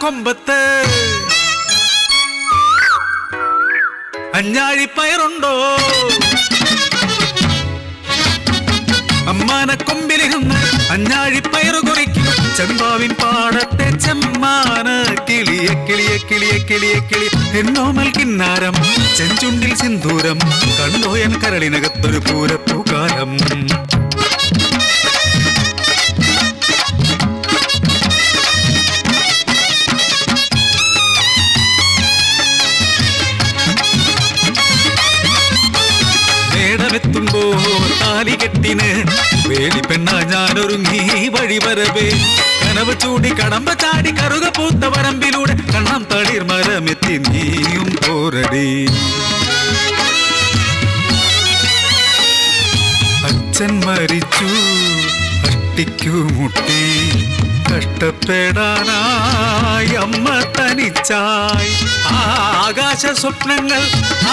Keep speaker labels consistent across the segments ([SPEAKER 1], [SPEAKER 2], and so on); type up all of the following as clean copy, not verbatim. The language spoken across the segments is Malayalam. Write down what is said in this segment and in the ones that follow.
[SPEAKER 1] കൊമ്പത്ത് അഞ്ഞാഴിപ്പയറുണ്ടോ? അമ്മാനക്കൊമ്പിലിരുന്ന് അഞ്ഞാഴിപ്പയറു കുറിക്കും ചെമ്പാവിൻ പാടത്തെ ചെമ്മാന കിളിയെ കിളിയെ കിളിയെ കിളിയെ കിളി എന്നോമൽ കിന്നാരം ചെഞ്ചുണ്ടിൽ സിന്ദൂരം കണ്ടോയൻ കരളിനകത്തൊരു പൂരപ്പൂകാലം. െത്തുമ്പോൾ താലികെട്ടിന് വേലി പെണ്ണ ഞാനൊരുങ്ങി വഴിവരവേ കനവ് ചൂടി കടമ്പ ചാടി കറുക പൂത്ത വരമ്പിലൂടെ കണ്ണം തളിർ മരമെത്തി നീയും പോരടി. അച്ഛൻ മരിച്ചു അഷ്ടിക്കു മുട്ടി കഷ്ടപ്പെടാനായി അമ്മ തനിച്ചായി ആകാശ സ്വപ്നങ്ങൾ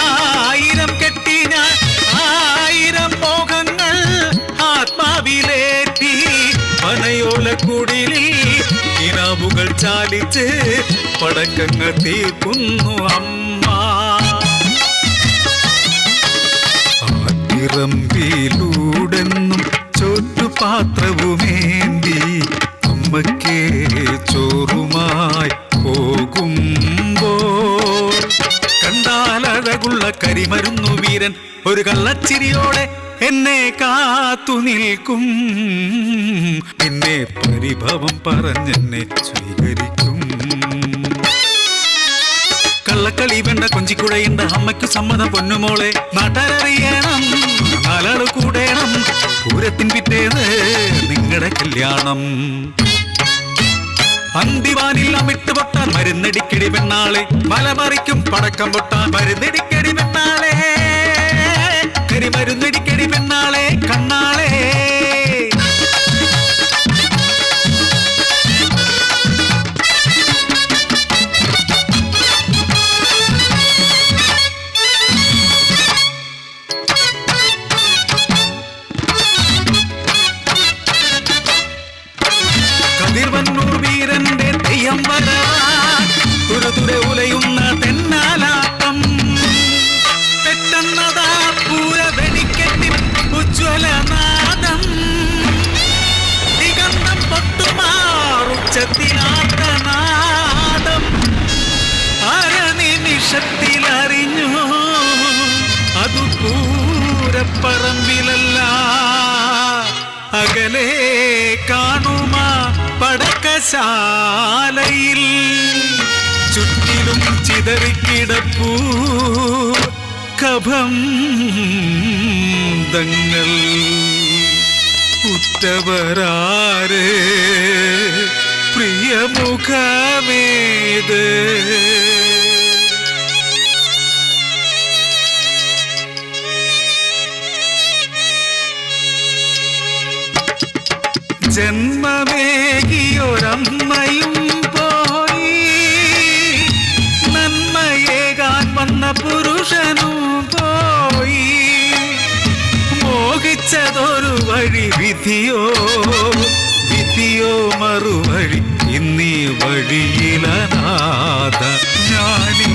[SPEAKER 1] ആയിരം കെട്ടി ഞാൻ ആയിരം മോഹങ്ങൾ ആത്മാവിലേറ്റി പനയോല കുടിലിൽ കിനാവുകൾ ചാലിച്ച് പടക്കങ്ങൾ തീർക്കുന്നു അമ്മ. ആറ്റിറമ്പിലൂടെന്നും ചോറ്റുപാത്രവുമേന്തി അമ്മയ്ക്ക് ചോറുമായി പോകുമ്പോൾ കണ്ടാലഴകുള്ള കരിമരുന്നു വീരൻ ഒരു കള്ളച്ചിരിയോടെ എന്നെ കാത്തു നിൽക്കും. പിന്നെ പരിഭവം പറഞ്ഞെന്നെ സ്വീകരിക്കും. കള്ളക്കളി വേണ്ട കൊഞ്ചിക്കുഴയുണ്ട് അമ്മയ്ക്ക് സമ്മതം പൊന്നുമോളെ നാട്ടാരറിയണം നാലാള് കൂടേണം പൂരത്തിൻ പിറ്റേന്ന് നിങ്ങളുടെ കല്യാണം. അന്തിവാനിൽ അമിട്ട് പൊട്ടാൻ മരുന്നടിക്കടി പെണ്ണാളെ മലമറിക്കും പടക്കം പൊട്ടാൻ മരുന്നടിക്കടി പെണ്ണാളെ കരിമരുന്നടിക്കടി പെണ്ണാളെ കണ്ണാളെ. കതിർവന്നൂർ വീരന്റെ തെയ്യം വരവാൻ തുരുതുരെ ഉലയുന്ന തെന്നാലാട്ടം പെട്ടെന്നതാ പൂര വെടിക്കെട്ടി ഉജ്വലനാദം ദിഗന്ധം പൊട്ടുമാറുച്ചത്തിനാട്ടനാദം അരനിമിഷത്തിലറിഞ്ഞു അതു പൂരപ്പറമ്പിലല്ല അകലെ കാണുമാ പടക്കശാലയിൽ ചുറ്റിലും ചിതറിക്കിടപ്പൂ കബന്ധങ്ങൾ ഉറ്റവരാര് പ്രിയമുഖമേത് ജന്മമേകിയൊരമ്മയും പോയി നന്മയേകാൻ വന്ന പുരുഷനും പോയി മോഹിച്ചതൊരു വഴി വിധിയോ വിധിയോ മറുവഴി ഇന്നീ വഴിയിലനാഥ ഞാനീ